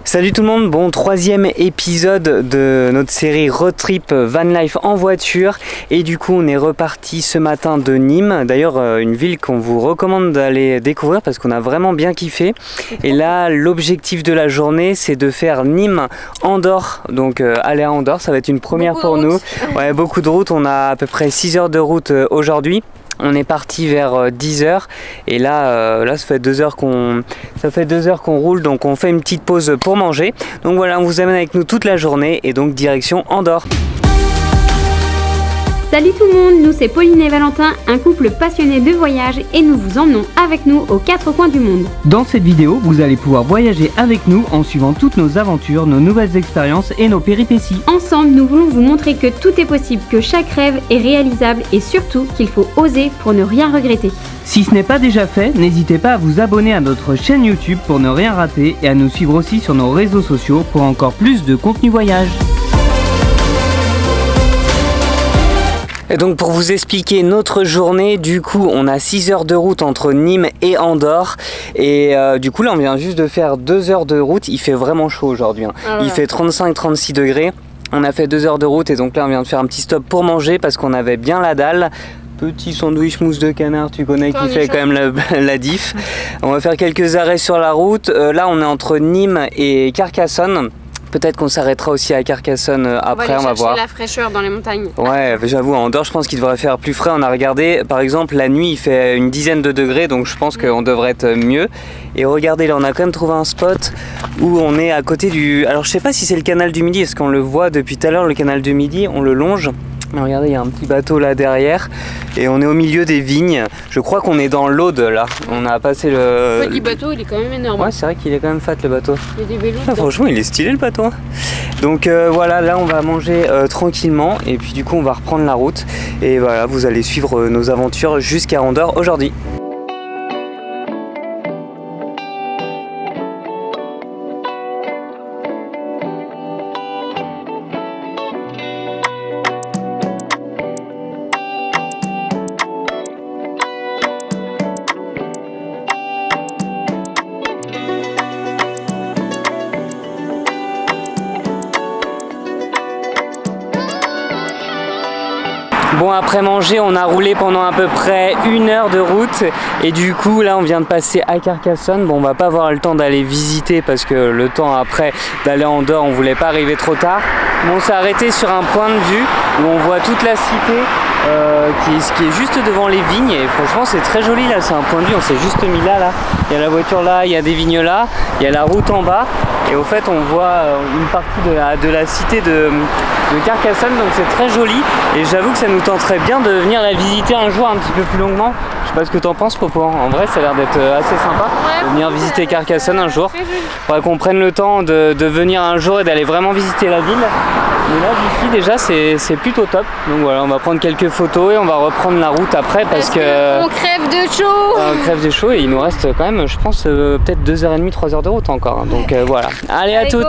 Salut tout le monde, bon troisième épisode de notre série Road Trip Van Life en voiture et du coup on est reparti ce matin de Nîmes, d'ailleurs une ville qu'on vous recommande d'aller découvrir parce qu'on a vraiment bien kiffé et là l'objectif de la journée c'est de faire Nîmes-Andorre, donc aller à Andorre, ça va être une première pour nous. Ouais, beaucoup de route, on a à peu près 6 heures de route aujourd'hui. On est parti vers 10 h et là, ça fait 2 heures qu'on roule, donc on fait une petite pause pour manger. Donc voilà, on vous amène avec nous toute la journée et donc direction Andorre. Salut tout le monde, nous c'est Pauline et Valentin, un couple passionné de voyage et nous vous emmenons avec nous aux 4 coins du monde. Dans cette vidéo, vous allez pouvoir voyager avec nous en suivant toutes nos aventures, nos nouvelles expériences et nos péripéties. Ensemble, nous voulons vous montrer que tout est possible, que chaque rêve est réalisable et surtout qu'il faut oser pour ne rien regretter. Si ce n'est pas déjà fait, n'hésitez pas à vous abonner à notre chaîne YouTube pour ne rien rater et à nous suivre aussi sur nos réseaux sociaux pour encore plus de contenu voyage. Et donc pour vous expliquer notre journée, du coup on a 6 heures de route entre Nîmes et Andorre et du coup là on vient juste de faire 2 heures de route, il fait vraiment chaud aujourd'hui, hein. Il fait 35-36 degrés, on a fait 2 heures de route et donc là on vient de faire un petit stop pour manger parce qu'on avait bien la dalle. Petit sandwich mousse de canard, tu connais, qui fait quand même la diff. On va faire quelques arrêts sur la route, là on est entre Nîmes et Carcassonne. Peut-être qu'on s'arrêtera aussi à Carcassonne après, on va voir. La fraîcheur dans les montagnes. Ouais, j'avoue, à Andorre, je pense qu'il devrait faire plus frais. On a regardé, par exemple, la nuit, il fait une dizaine de degrés, donc je pense qu'on devrait être mieux. Et regardez, là, on a quand même trouvé un spot où on est à côté du... Alors, je sais pas si c'est le canal du Midi, est-ce qu'on le voit depuis tout à l'heure, le canal du Midi, on le longe. Mais regardez, il y a un petit bateau là derrière et on est au milieu des vignes. Je crois qu'on est dans l'Aude là. On a passé le... Le petit bateau, il est quand même énorme. Ouais, c'est vrai qu'il est quand même fat le bateau. Il y a des vélos. Ah, franchement, il est stylé le bateau. Donc voilà, là on va manger tranquillement et puis du coup on va reprendre la route. Et voilà, vous allez suivre nos aventures jusqu'à Andorre aujourd'hui. Bon, après manger, on a roulé pendant à peu près 1 heure de route et du coup là on vient de passer à Carcassonne. Bon, on va pas avoir le temps d'aller visiter parce que le temps après d'aller en Andorre, on voulait pas arriver trop tard. Mais on s'est arrêté sur un point de vue où on voit toute la cité qui est juste devant les vignes et franchement c'est très joli là, c'est un point de vue, on s'est juste mis là, il y a la voiture là, il y a des vignes là, il y a la route en bas et au fait on voit une partie de la cité de Carcassonne, donc c'est très joli et j'avoue que ça nous tenterait bien de venir la visiter un jour un petit peu plus longuement. Je sais pas ce que tu en penses, Popo, en vrai ça a l'air d'être assez sympa de venir visiter Carcassonne un jour. Faudrait qu'on prenne le temps de venir un jour et d'aller vraiment visiter la ville. Mais là d'ici déjà c'est plutôt top. Donc voilà, on va prendre quelques photos et on va reprendre la route après parce que on crève de chaud. On crève de chaud et il nous reste quand même, je pense, peut-être 2h30, 3 heures de route encore. Hein. Donc voilà. Allez, à toutes. Go.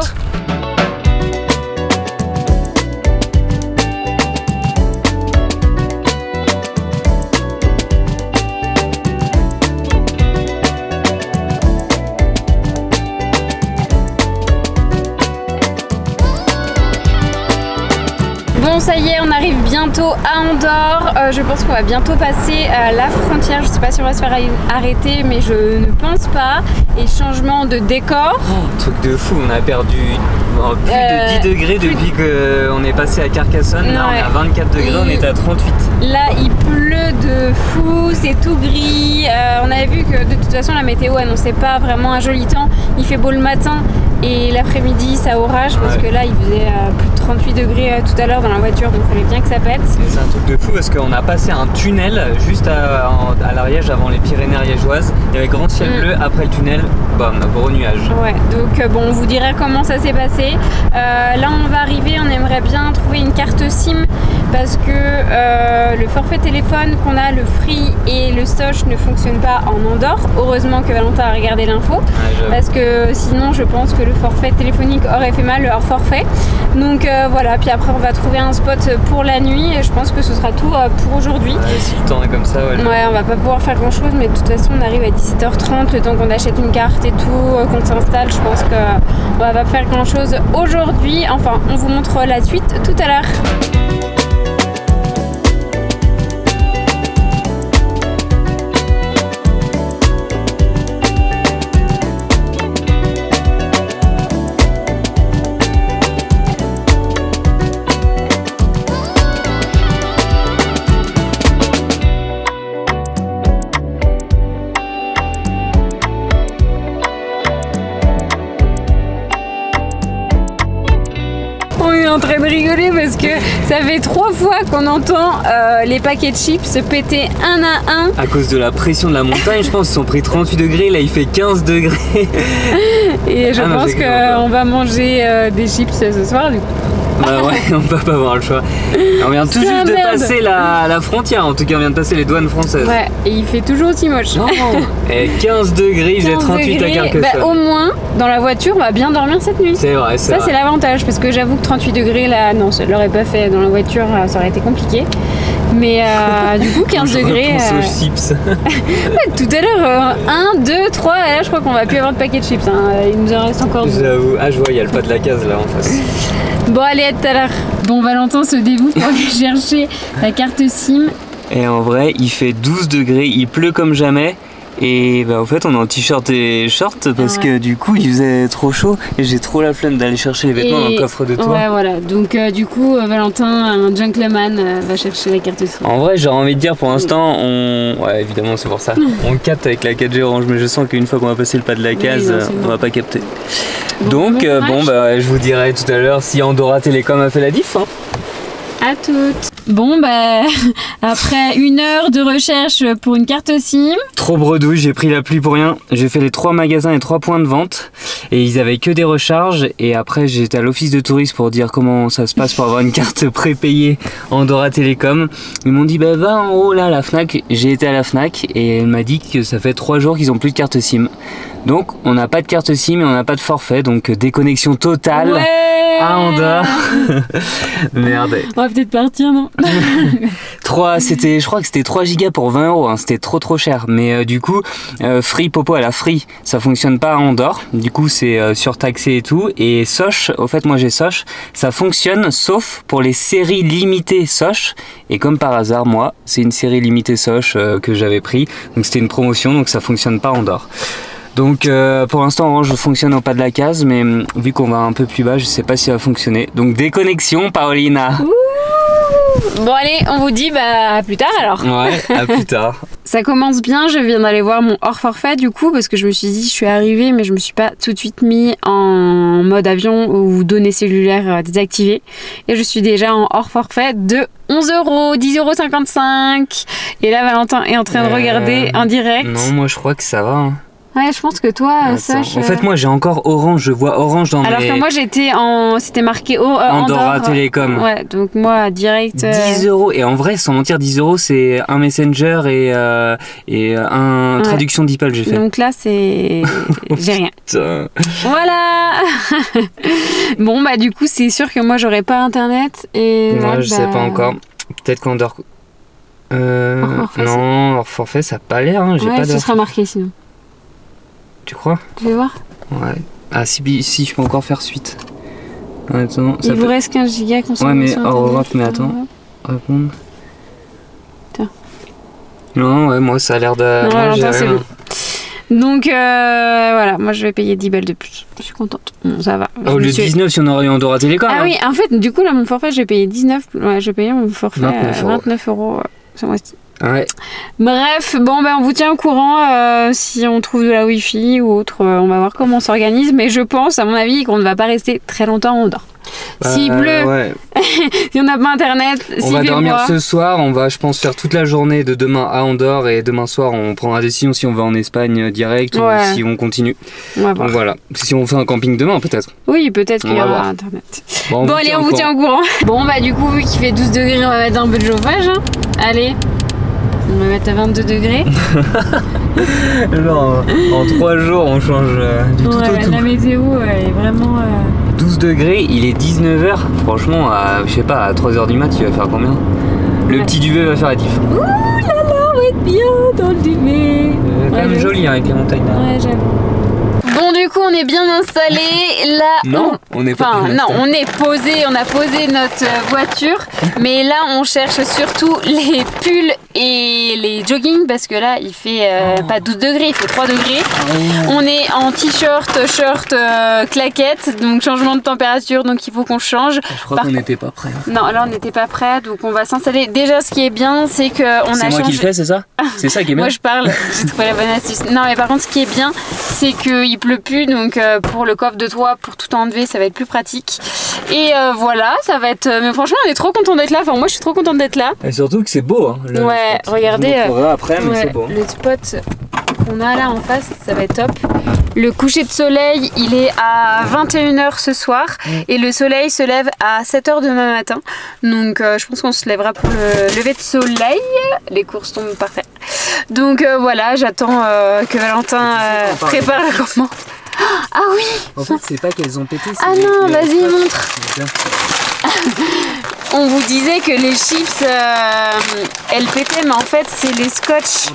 Bon, ça y est, on arrive bientôt à Andorre. Je pense qu'on va bientôt passer à la frontière. Je sais pas si on va se faire arrêter, mais je ne pense pas. Et changement de décor. Oh, truc de fou, on a perdu plus de 10 degrés depuis qu'on est passé à Carcassonne. Là, on est à 24 degrés, on est à 38. Là, il pleut de fou, c'est tout gris. On avait vu que de toute façon, la météo annonçait pas vraiment un joli temps. Il fait beau le matin et l'après-midi, ça orage parce que là, il faisait plus de 38 degrés tout à l'heure dans la voiture, donc il fallait bien que ça pète. C'est un truc de fou parce qu'on a passé un tunnel juste à l'Ariège avant les Pyrénées ariégeoises. Il y avait grand ciel bleu, après le tunnel, bam, gros nuage. Ouais, donc bon, on vous dirait comment ça s'est passé. Là, on va arriver, on aimerait bien trouver une carte SIM parce que le forfait téléphone qu'on a, le Free et le Soch ne fonctionnent pas en Andorre. Heureusement que Valentin a regardé l'info parce que sinon je pense que le forfait téléphonique aurait fait mal, le hors forfait. Donc voilà, puis après on va trouver trouver un spot pour la nuit et je pense que ce sera tout pour aujourd'hui. Ouais, si le temps est comme ça, ouais, on va pas pouvoir faire grand chose, mais de toute façon on arrive à 17h30, le temps qu'on achète une carte et tout, qu'on s'installe, je pense qu'on va pas faire grand chose aujourd'hui. Enfin, on vous montre la suite tout à l'heure. En train de rigoler parce que ça fait 3 fois qu'on entend les paquets de chips se péter un à un. À cause de la pression de la montagne, je pense qu'ils sont pris 38 degrés, là il fait 15 degrés. Et je pense qu'on va manger des chips ce soir du coup. Bah ouais, on peut pas avoir le choix. On vient tout juste de passer la frontière, en tout cas on vient de passer les douanes françaises. Ouais, et il fait toujours aussi moche. Non. Et 15 degrés, il faisait 38 à Carcassonne. Bah, au moins, dans la voiture, on va bien dormir cette nuit. C'est vrai, c'est ça vrai. C'est l'avantage, parce que j'avoue que 38 degrés là, non, ça l'aurait pas fait dans la voiture, ça aurait été compliqué. Mais du coup 15 degrés. Je pense aux chips. Ouais, tout à l'heure, 1, 2, 3, et là je crois qu'on va plus avoir de paquet de chips. Hein. Il nous en reste encore 2. J'avoue, ah je vois, il y a le pas de la case là en face. Bon allez, à tout à l'heure. Bon, Valentin se dévoue pour aller chercher la carte SIM. Et en vrai, il fait 12 degrés, il pleut comme jamais. Et bah en fait on est en t-shirt et short parce que du coup il faisait trop chaud et j'ai trop la flemme d'aller chercher les vêtements dans le coffre de toit. Ouais voilà, donc du coup Valentin, un gentleman, va chercher la carte SIM. En vrai j'aurais envie de dire pour l'instant ouais évidemment c'est pour ça, on capte avec la 4G Orange mais je sens qu'une fois qu'on va passer le pas de la case, on va pas capter. Donc bon bah je vous dirai tout à l'heure si Andorra Télécom a fait la diff. Hein. À toutes. Bon bah après 1 heure de recherche pour une carte SIM. Trop bredouille, j'ai pris la pluie pour rien. J'ai fait les 3 magasins et 3 points de vente et ils avaient que des recharges et après j'ai été à l'office de tourisme pour dire comment ça se passe pour avoir une carte prépayée Andorra Télécom. Ils m'ont dit bah va en haut là à la Fnac. J'ai été à la Fnac et elle m'a dit que ça fait 3 jours qu'ils ont plus de carte SIM. Donc on n'a pas de carte SIM et on n'a pas de forfait, donc déconnexion totale à Andorre. Merde. On va peut-être partir, non? Je crois que c'était 3 gigas pour 20 €, hein. C'était trop cher. Mais du coup, Free Popo à la Free, ça fonctionne pas à Andorre. Du coup, c'est surtaxé et tout. Et Soch, au fait, moi j'ai Soch, ça fonctionne sauf pour les séries limitées Soch. Et comme par hasard, moi, c'est une série limitée Soch que j'avais pris. Donc c'était une promotion, donc ça fonctionne pas à Andorre. Donc pour l'instant Orange fonctionne au pas de la case, mais vu qu'on va un peu plus bas, je sais pas si ça va fonctionner. Donc déconnexion, Paolina. Bon allez, on vous dit à plus tard alors. Ouais, à plus tard. Ça commence bien, je viens d'aller voir mon hors forfait du coup parce que je me suis dit je suis arrivée mais je me suis pas tout de suite mis en mode avion ou données cellulaires désactivées et je suis déjà en hors forfait de 11 €, 10,55 €. Et là Valentin est en train de regarder en direct. Non, moi je crois que ça va. Hein. Ouais, je pense que toi, Soch... En fait, moi j'ai encore Orange, je vois Orange dans Alors que moi j'étais c'était marqué Andorra Télécom. Ouais, donc moi direct. 10 €. Et en vrai, sans mentir, 10 €, c'est un Messenger et un traduction DeepL, j'ai fait. Donc là, c'est. J'ai rien. Putain. Voilà. Bon, bah du coup, c'est sûr que moi j'aurais pas internet. Et moi, je sais pas encore. Peut-être qu'Andorra. Non, hors forfait, ça a pas l'air. Hein. Ouais, ce sera marqué sinon. Tu crois? Je vais voir. Ouais. Ah, si je peux encore faire suite. Attends. Il vous reste 15 gigas consommation. Ouais, mais hors Europe, mais attends. Répondre. Tiens. Non, ouais, moi ça a l'air de. Non, attends, c'est bon. Donc voilà, moi je vais payer 10 balles de plus. Je suis contente. Bon, ça va. Au lieu de 19 si on aurait eu Andorra Télécom. Ah oui, en fait, du coup, là, mon forfait, j'ai payé 19. Ouais, j'ai payé mon forfait 29 € ce mois-ci. Ouais. Bref, bon ben on vous tient au courant si on trouve de la wifi ou autre, on va voir comment on s'organise, mais je pense à mon avis qu'on ne va pas rester très longtemps en Andorre. S'il pleut, ouais. si on n'a pas internet, on va dormir ce soir, on va je pense faire toute la journée de demain à Andorre et demain soir on prendra la décision si on va en Espagne direct ou si on continue. Donc voilà, si on fait un camping demain peut-être. Oui peut-être qu'il y aura internet. Bon allez on vous tient au courant. Bon bah du coup vu qu'il fait 12 degrés on va mettre un peu de chauffage. Hein. Allez. On va mettre à 22 degrés. Genre, en 3 jours, on change du tout au tout. La météo est vraiment... 12 12 degrés, il est 19h. Franchement, je sais pas, à 3h du mat, tu vas faire combien? Le petit duvet va faire la diff. Ouh là là, on va être bien dans le duvet. Quand même joli hein, avec les montagnes là. Ouais, j'aime. Bon, du coup, on est bien installé. Là, non, on est pas. Enfin, non, on est posé. On a posé notre voiture, mais là, on cherche surtout les pulls et les joggings parce que là, il fait pas 12 degrés, il fait 3 degrés. On est en t-shirt, shirt, claquettes, donc changement de température, donc il faut qu'on change. Je crois qu'on n'était pas prêts. Non, là, on n'était pas prêts, donc on va s'installer. Déjà, ce qui est bien, c'est qu'on a changé. C'est moi qui le fais, c'est ça? C'est ça qui est bien. Moi, je parle. J'ai trouvé la bonne astuce. Non, mais par contre, ce qui est bien, c'est qu'il pleut plus, donc pour le coffre de toit, pour tout enlever, ça va être plus pratique. Et voilà, ça va être. Mais franchement, on est trop content d'être là. Enfin, moi, je suis trop contente d'être là. Et surtout que c'est beau. Hein, ouais, regardez. Après, mais c'est beau. Le spot qu'on a là en face, ça va être top. Le coucher de soleil, il est à 21h ce soir et le soleil se lève à 7h demain matin. Donc je pense qu'on se lèvera pour le lever de soleil. Les courses tombent parfait. Donc voilà, j'attends que Valentin prépare la commande. Ah oui! En fait, c'est pas qu'elles ont pété. Ah non, vas-y, montre. On vous disait que les chips, elles pétaient, mais en fait, c'est les scotch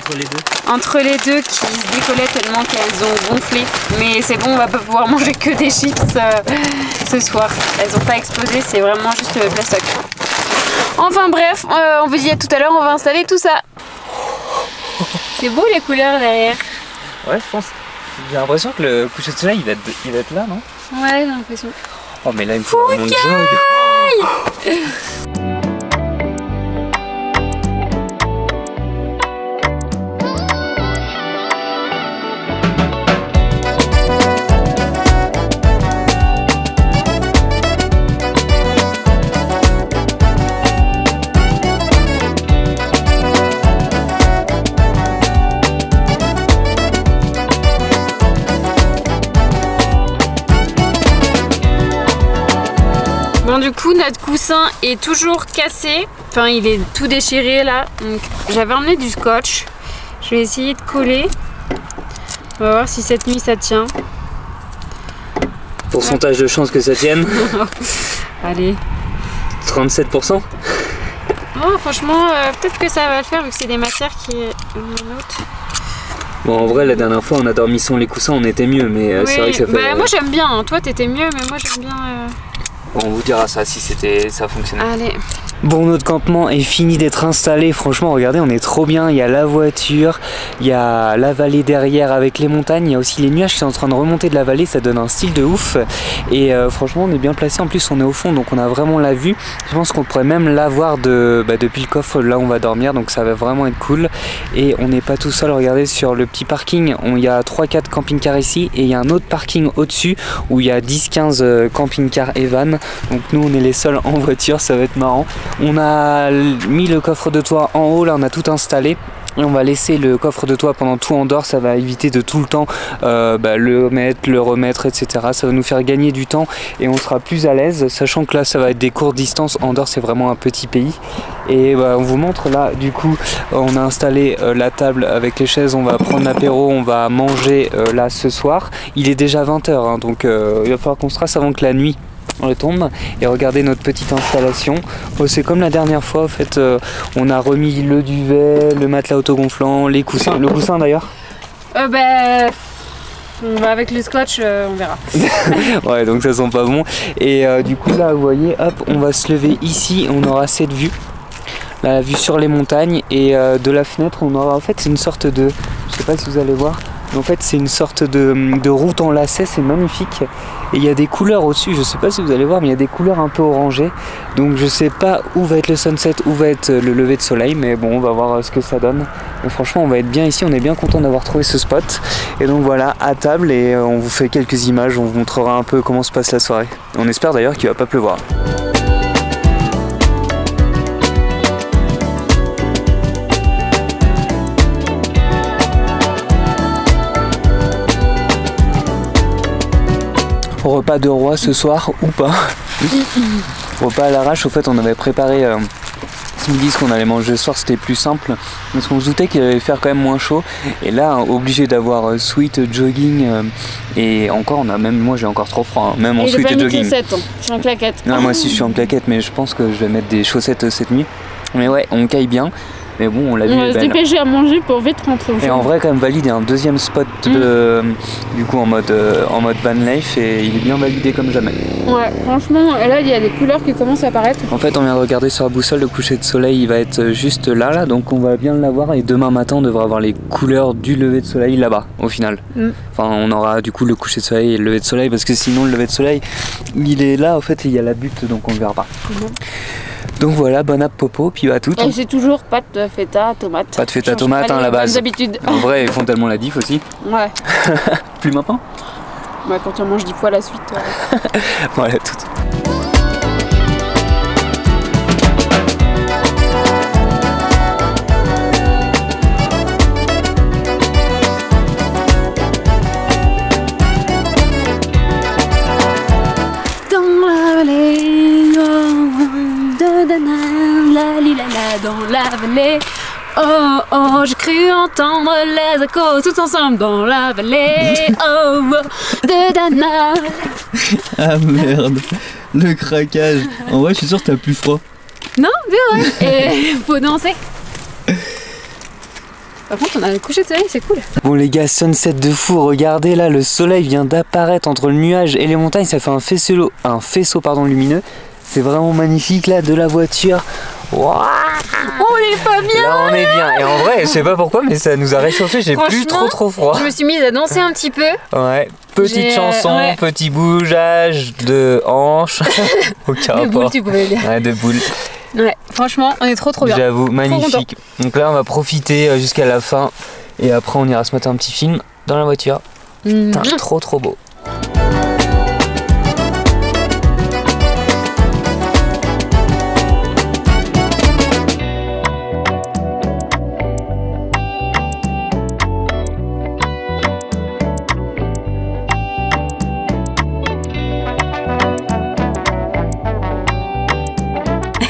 entre les deux qui se décollaient tellement qu'elles ont gonflé. Mais c'est bon, on va pas pouvoir manger que des chips ce soir. Elles ont pas explosé, c'est vraiment juste plastoc. Enfin bref, on vous dit à tout à l'heure, on va installer tout ça. C'est beau les couleurs derrière. Ouais, je pense. J'ai l'impression que le coucher de soleil, il va être là, non? Ouais, j'ai l'impression. Oh, mais là, il me faut mon jog. Bon, du coup, notre coussin est toujours cassé. Enfin, il est tout déchiré là. Donc, j'avais emmené du scotch. Je vais essayer de coller. On va voir si cette nuit ça tient. Pourcentage de chance que ça tienne. Allez. 37%. Oh, franchement, peut-être que ça va le faire vu que c'est des matières qui notent. Bon, en vrai, la dernière fois, on a dormi sans les coussins, on était mieux, mais oui, c'est vrai que ça fait. Bah, moi j'aime bien. Toi, t'étais mieux, mais moi j'aime bien. Bon, on vous dira ça si ça fonctionnait. Allez. Bon, notre campement est fini d'être installé. Franchement, regardez, on est trop bien. Il y a la voiture, il y a la vallée derrière avec les montagnes. Il y a aussi les nuages qui sont en train de remonter de la vallée. Ça donne un style de ouf. Et franchement, on est bien placé. En plus, on est au fond, donc on a vraiment la vue. Je pense qu'on pourrait même la voir depuis le coffre là où on va dormir. Donc ça va vraiment être cool. Et on n'est pas tout seul. Regardez, sur le petit parking, il y a 3-4 camping-cars ici. Et il y a un autre parking au-dessus où il y a 10-15 camping-cars et vannes. Donc nous, on est les seuls en voiture. Ça va être marrant. On a mis le coffre de toit en haut, là on a tout installé. Et on va laisser le coffre de toit pendant tout en dehors, ça va éviter de tout le temps le mettre, le remettre, etc. Ça va nous faire gagner du temps et on sera plus à l'aise, sachant que là ça va être des courtes distances. Andorre c'est vraiment un petit pays. Et on vous montre là, du coup on a installé la table avec les chaises, on va prendre l'apéro, on va manger là ce soir. Il est déjà 20h, hein, donc il va falloir qu'on se trace avant que la nuit retombe. Et regardez notre petite installation. C'est comme la dernière fois en fait, on a remis le duvet, le matelas autogonflant, les coussins, le coussin d'ailleurs. On va avec le scotch, on verra. Ouais, donc ça sent pas bon. Et du coup là vous voyez, hop, on va se lever ici, on aura cette vue. La vue sur les montagnes et de la fenêtre on aura, en fait c'est une sorte de, je sais pas si vous allez voir, mais en fait c'est une sorte de route en lacet, c'est magnifique. Et il y a des couleurs au-dessus, je sais pas si vous allez voir, mais il y a des couleurs un peu orangées. Donc je sais pas où va être le sunset, où va être le lever de soleil, mais bon on va voir ce que ça donne. Mais franchement on va être bien ici, on est bien content d'avoir trouvé ce spot. Et donc voilà, à table, et on vous fait quelques images, on vous montrera un peu comment se passe la soirée. On espère d'ailleurs qu'il va pas pleuvoir. Repas de roi ce soir ou pas. Repas à l'arrache, au fait on avait préparé ce midi, ce qu'on allait manger ce soir, c'était plus simple parce qu'on se doutait qu'il allait faire quand même moins chaud. Et là, obligé d'avoir sweat, jogging et encore, moi j'ai encore trop froid, hein, même en sweat et jogging. Je suis en claquette. Non, moi aussi je suis en claquette, mais je pense que je vais mettre des chaussettes cette nuit. Mais ouais, on caille bien. Mais bon, on l'a vu. On va se dépêcher à manger pour vite rentrer au Et en vrai, quand même, valide, il y a un deuxième spot du coup en mode van life et il est bien validé comme jamais. Ouais, franchement, là il y a des couleurs qui commencent à apparaître. En fait, on vient de regarder sur la boussole, le coucher de soleil il va être juste là, donc on va bien l'avoir et demain matin on devrait avoir les couleurs du lever de soleil là-bas au final. Enfin, on aura du coup le coucher de soleil et le lever de soleil parce que sinon le lever de soleil il est là, en fait, et il y a la butte donc on le verra pas. Donc voilà, bon app popo, puis à toutes. Et c'est toujours pâte feta, tomate. Pâte feta, tomate, hein, la base. En vrai, ils font tellement la diff aussi. Ouais. Plus maintenant. Ouais, quand on mange 10 fois la suite. Voilà, toutes. Dans la vallée, oh oh, j'ai cru entendre les échos tous ensemble dans la vallée, oh oh, de Dana. Ah merde, le craquage. En vrai, je suis sûr que t'as plus froid. Non, c'est vrai. Et faut danser. Par contre, on a le coucher de soleil, c'est cool. Bon les gars, sunset de fou, regardez là, le soleil vient d'apparaître entre le nuage et les montagnes, ça fait un faisceau lumineux. C'est vraiment magnifique là, de la voiture. Wow. On est pas bien. Là on est bien. Et en vrai, je sais pas pourquoi, mais ça nous a réchauffé. J'ai plus trop froid. Je me suis mise à danser un petit peu. Ouais. Petite chanson, ouais. Petit bougeage de hanches. Aucun rapport. De boules, tu pouvais dire. Ouais, de boules. Ouais, franchement, on est trop bien. J'avoue, magnifique. Donc là, on va profiter jusqu'à la fin. Et après, on ira se mettre un petit film dans la voiture. Putain, trop beau.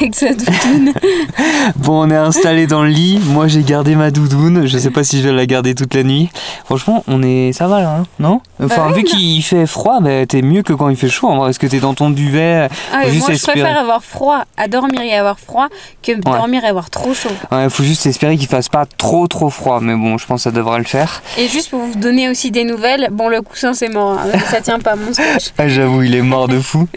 Avec sa doudoune. Bon, on est installé dans le lit. Moi, j'ai gardé ma doudoune. Je sais pas si je vais la garder toute la nuit. Franchement, ça va là, hein, non? Enfin, vu qu'il fait froid, bah, t'es mieux que quand il fait chaud. En vrai, parce que t'es dans ton duvet. Moi, je préfère avoir froid à dormir et avoir froid que dormir et avoir trop chaud. Ouais, faut juste espérer qu'il fasse pas trop froid. Mais bon, je pense que ça devrait le faire. Et juste pour vous donner aussi des nouvelles, bon, le coussin c'est mort. Hein, ça tient pas, mon scotch. Ah, j'avoue, il est mort de fou.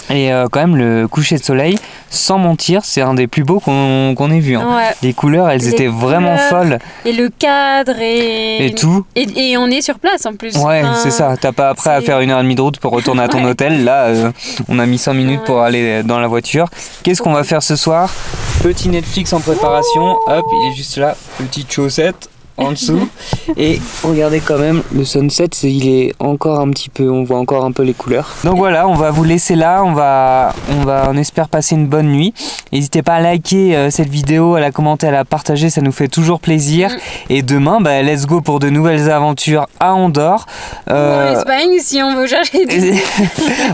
Et quand même, le coucher de soleil, sans mentir, c'est un des plus beaux qu'on ait vu. Hein. Ouais. Les couleurs, elles étaient vraiment folles. Et le cadre et tout. Et on est sur place en plus. Ouais, c'est ça. T'as pas après à faire 1h30 de route pour retourner à ton hôtel. Là, on a mis 5 minutes pour aller dans la voiture. Qu'est-ce qu'on va faire ce soir? Petit Netflix en préparation. Hop, il est juste là. Petite chaussette en dessous. Et regardez quand même, le sunset, il est encore un petit peu, on voit encore un peu les couleurs. Donc voilà, on va vous laisser là, on espère passer une bonne nuit. N'hésitez pas à liker cette vidéo, à la commenter, à la partager, ça nous fait toujours plaisir. Et demain, let's go pour de nouvelles aventures à Andorre. Ou en Espagne, si on veut chercher des...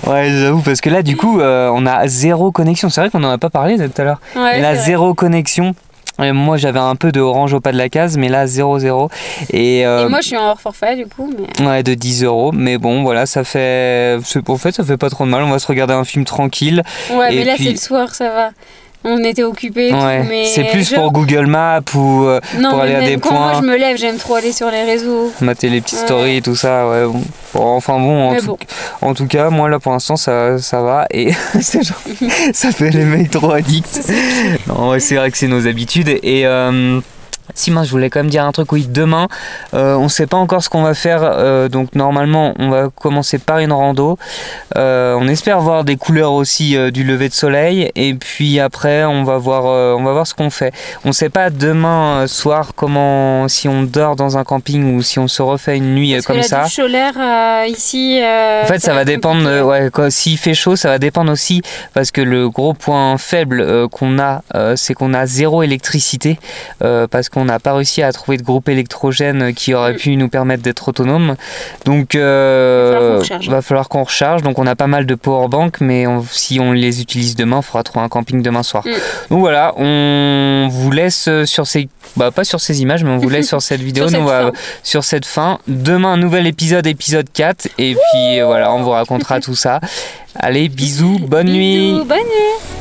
Ouais, j'avoue, parce que là, du coup, on a 0 connexion. C'est vrai qu'on n'en a pas parlé tout à l'heure. Ouais, là, 0 connexion. Moi j'avais un peu de orange au pas de la case, mais là 0,0. Et moi je suis en hors forfait du coup. Mais... Ouais, de 10 €. Mais bon, voilà, ça fait. En fait, ça fait pas trop de mal. On va se regarder un film tranquille. Ouais, mais là c'est le soir, ça va. On était occupés. Ouais, mais c'est plus pour Google Maps ou pour aller à des points. Moi je me lève, j'aime trop aller sur les réseaux. Mater les petites stories et tout ça, ouais. Bon. Enfin bon, en tout cas, moi là pour l'instant ça va et c'est genre, ça fait les mecs trop addicts. Non, ouais, c'est vrai que c'est nos habitudes et si moi je voulais quand même dire un truc, oui, demain on sait pas encore ce qu'on va faire, donc normalement on va commencer par une rando, on espère voir des couleurs aussi du lever de soleil et puis après on va voir ce qu'on fait. On sait pas demain soir comment, si on dort dans un camping ou si on se refait une nuit comme ça. Parce que la douche solaire ici en fait ça va dépendre, ouais, s'il fait chaud ça va dépendre aussi parce que le gros point faible qu'on a c'est qu'on a 0 électricité parce que qu'on n'a pas réussi à trouver de groupe électrogène qui aurait pu nous permettre d'être autonome. Donc va falloir qu'on recharge. Donc on a pas mal de powerbank, mais si on les utilise demain, il faudra trouver un camping demain soir. Donc voilà, on vous laisse sur ces... pas sur ces images, mais on vous laisse sur cette vidéo. Sur cette fin. Demain, un nouvel épisode 4. Et puis voilà, on vous racontera tout ça. Allez, bisous, bonne nuit. Bonne nuit.